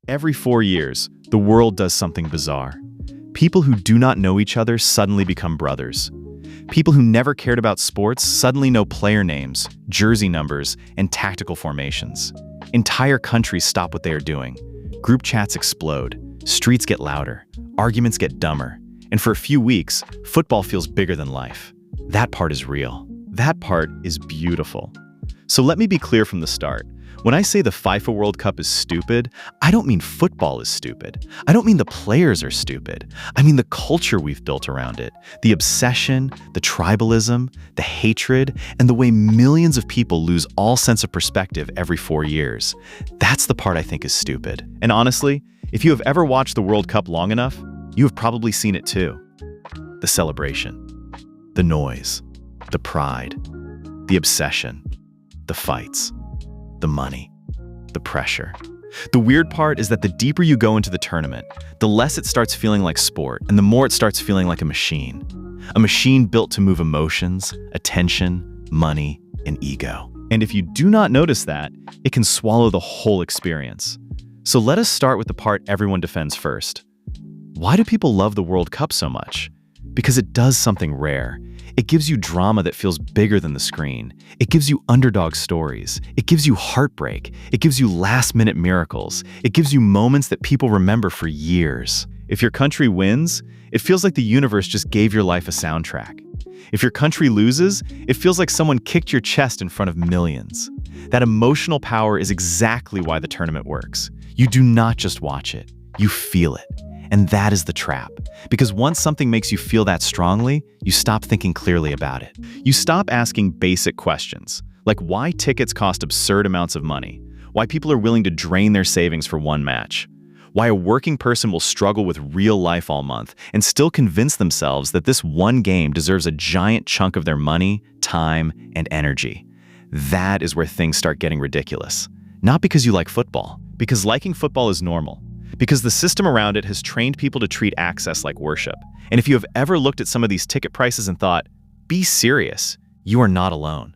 Every 4 years, the world does something bizarre. People who do not know each other suddenly become brothers. People who never cared about sports suddenly know player names, jersey numbers, and tactical formations. Entire countries stop what they are doing. Group chats explode. Streets get louder. Arguments get dumber. And for a few weeks, football feels bigger than life. That part is real. That part is beautiful. So let me be clear from the start. When I say the FIFA World Cup is stupid, I don't mean football is stupid. I don't mean the players are stupid. I mean the culture we've built around it. The obsession, the tribalism, the hatred, and the way millions of people lose all sense of perspective every 4 years. That's the part I think is stupid. And honestly, if you have ever watched the World Cup long enough, you have probably seen it too. The celebration, the noise, the pride, the obsession, the fights, the money, the pressure. The weird part is that the deeper you go into the tournament, the less it starts feeling like sport, and the more it starts feeling like a machine. A machine built to move emotions, attention, money, and ego. And if you do not notice that, it can swallow the whole experience. So let us start with the part everyone defends first. Why do people love the World Cup so much? Because it does something rare. It gives you drama that feels bigger than the screen. It gives you underdog stories. It gives you heartbreak. It gives you last-minute miracles. It gives you moments that people remember for years. If your country wins, it feels like the universe just gave your life a soundtrack. If your country loses, it feels like someone kicked your chest in front of millions. That emotional power is exactly why the tournament works. You do not just watch it, you feel it. And that is the trap. Because once something makes you feel that strongly, you stop thinking clearly about it. You stop asking basic questions, like why tickets cost absurd amounts of money, why people are willing to drain their savings for one match, why a working person will struggle with real life all month and still convince themselves that this one game deserves a giant chunk of their money, time, and energy. That is where things start getting ridiculous. Not because you like football, because liking football is normal. Because the system around it has trained people to treat access like worship. And if you have ever looked at some of these ticket prices and thought, be serious, you are not alone.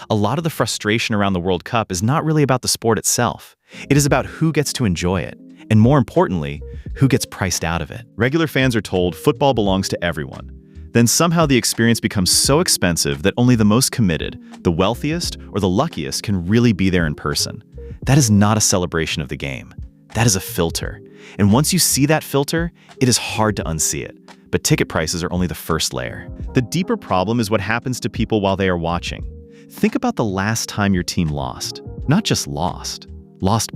A lot of the frustration around the World Cup is not really about the sport itself. It is about who gets to enjoy it, and more importantly, who gets priced out of it. Regular fans are told football belongs to everyone. Then somehow the experience becomes so expensive that only the most committed, the wealthiest, or the luckiest can really be there in person. That is not a celebration of the game. That is a filter. And once you see that filter, it is hard to unsee it. But ticket prices are only the first layer. The deeper problem is what happens to people while they are watching. Think about the last time your team lost. Not just lost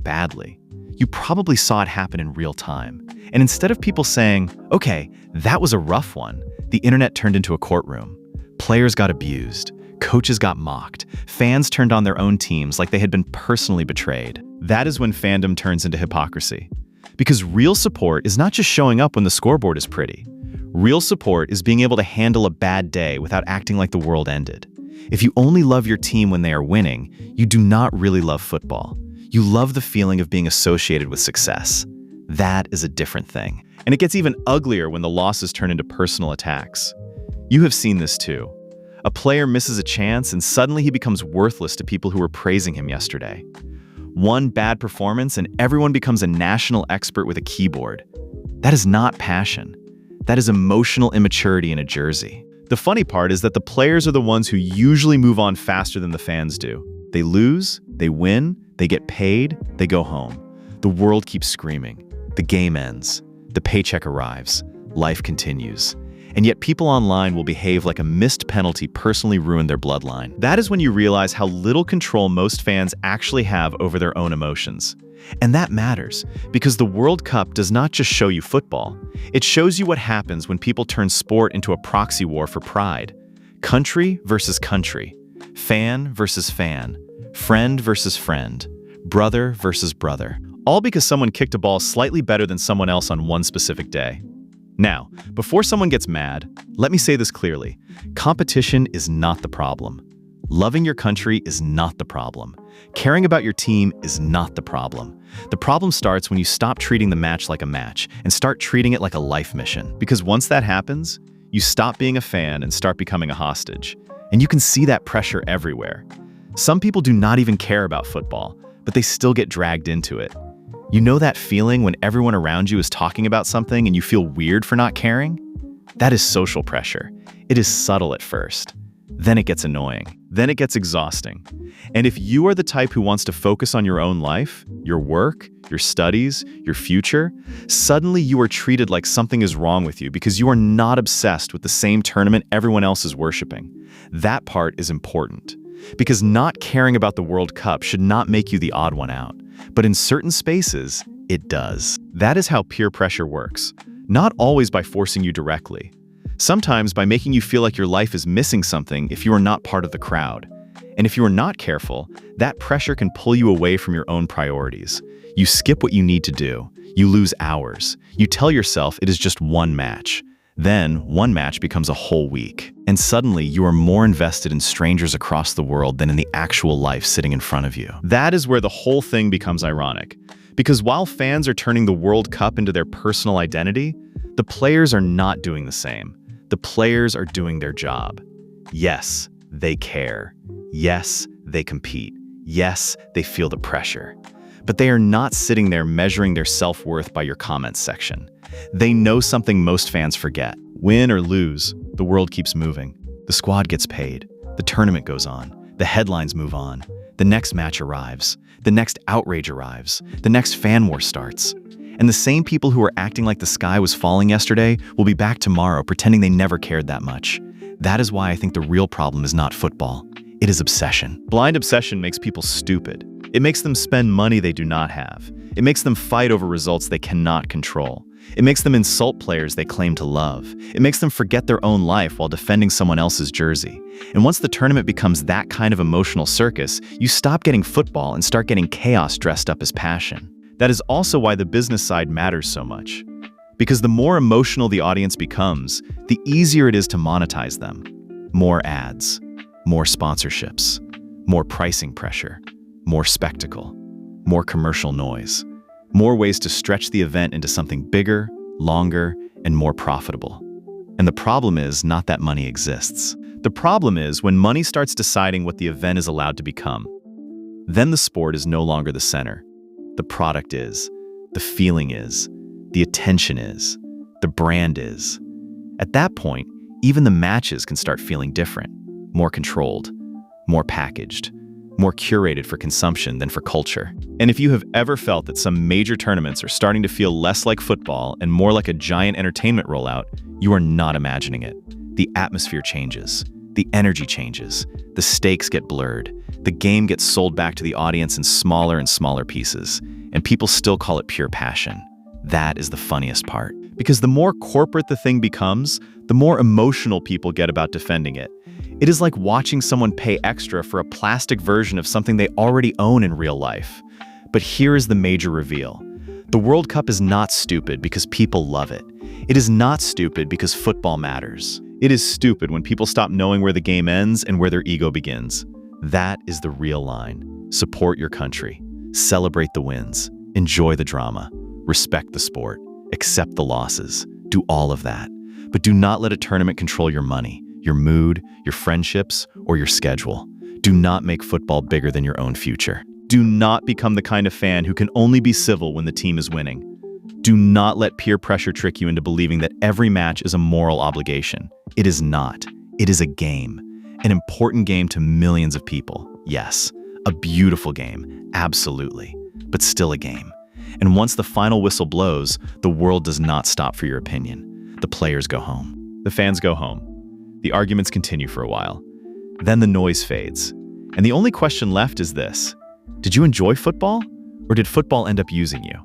badly. You probably saw it happen in real time. And instead of people saying, okay, that was a rough one, the internet turned into a courtroom. Players got abused. Coaches got mocked. Fans turned on their own teams like they had been personally betrayed. That is when fandom turns into hypocrisy. Because real support is not just showing up when the scoreboard is pretty. Real support is being able to handle a bad day without acting like the world ended. If you only love your team when they are winning, you do not really love football. You love the feeling of being associated with success. That is a different thing. And it gets even uglier when the losses turn into personal attacks. You have seen this too. A player misses a chance and suddenly he becomes worthless to people who were praising him yesterday. One bad performance and everyone becomes a national expert with a keyboard. That is not passion. That is emotional immaturity in a jersey. The funny part is that the players are the ones who usually move on faster than the fans do. They lose, they win, they get paid, they go home. The world keeps screaming. The game ends. The paycheck arrives. Life continues. And yet people online will behave like a missed penalty personally ruined their bloodline. That is when you realize how little control most fans actually have over their own emotions. And that matters, because the World Cup does not just show you football. It shows you what happens when people turn sport into a proxy war for pride. Country versus country. Fan versus fan. Friend versus friend. Brother versus brother. All because someone kicked a ball slightly better than someone else on one specific day. Now, before someone gets mad, let me say this clearly. Competition is not the problem. Loving your country is not the problem. Caring about your team is not the problem. The problem starts when you stop treating the match like a match and start treating it like a life mission. Because once that happens, you stop being a fan and start becoming a hostage. And you can see that pressure everywhere. Some people do not even care about football, but they still get dragged into it. You know that feeling when everyone around you is talking about something and you feel weird for not caring? That is social pressure. It is subtle at first. Then it gets annoying. Then it gets exhausting. And if you are the type who wants to focus on your own life, your work, your studies, your future, suddenly you are treated like something is wrong with you because you are not obsessed with the same tournament everyone else is worshiping. That part is important. Because not caring about the World Cup should not make you the odd one out. But in certain spaces, it does. That is how peer pressure works. Not always by forcing you directly. Sometimes by making you feel like your life is missing something if you are not part of the crowd. And if you are not careful, that pressure can pull you away from your own priorities. You skip what you need to do. You lose hours. You tell yourself it is just one match. Then, one match becomes a whole week. And suddenly, you are more invested in strangers across the world than in the actual life sitting in front of you. That is where the whole thing becomes ironic. Because while fans are turning the World Cup into their personal identity, the players are not doing the same. The players are doing their job. Yes, they care. Yes, they compete. Yes, they feel the pressure. But they are not sitting there measuring their self-worth by your comments section. They know something most fans forget. Win or lose, the world keeps moving. The squad gets paid. The tournament goes on. The headlines move on. The next match arrives. The next outrage arrives. The next fan war starts. And the same people who were acting like the sky was falling yesterday will be back tomorrow pretending they never cared that much. That is why I think the real problem is not football. It is obsession. Blind obsession makes people stupid. It makes them spend money they do not have. It makes them fight over results they cannot control. It makes them insult players they claim to love. It makes them forget their own life while defending someone else's jersey. And once the tournament becomes that kind of emotional circus, you stop getting football and start getting chaos dressed up as passion. That is also why the business side matters so much. Because the more emotional the audience becomes, the easier it is to monetize them. More ads, more sponsorships, more pricing pressure, more spectacle, more commercial noise, more ways to stretch the event into something bigger, longer, and more profitable. And the problem is not that money exists. The problem is when money starts deciding what the event is allowed to become. Then the sport is no longer the center. The product is, the feeling is, the attention is, the brand is. At that point, even the matches can start feeling different, more controlled, more packaged, more curated for consumption than for culture. And if you have ever felt that some major tournaments are starting to feel less like football and more like a giant entertainment rollout, you are not imagining it. The atmosphere changes, the energy changes, the stakes get blurred, the game gets sold back to the audience in smaller and smaller pieces, and people still call it pure passion. That is the funniest part. Because the more corporate the thing becomes, the more emotional people get about defending it. It is like watching someone pay extra for a plastic version of something they already own in real life. But here is the major reveal. The World Cup is not stupid because people love it. It is not stupid because football matters. It is stupid when people stop knowing where the game ends and where their ego begins. That is the real line. Support your country. Celebrate the wins. Enjoy the drama. Respect the sport. Accept the losses. Do all of that. But do not let a tournament control your money, your mood, your friendships, or your schedule. Do not make football bigger than your own future. Do not become the kind of fan who can only be civil when the team is winning. Do not let peer pressure trick you into believing that every match is a moral obligation. It is not. It is a game. An important game to millions of people. Yes, a beautiful game, absolutely, but still a game. And once the final whistle blows, the world does not stop for your opinion. The players go home. The fans go home. The arguments continue for a while. Then the noise fades. And the only question left is this: did you enjoy football, or did football end up using you?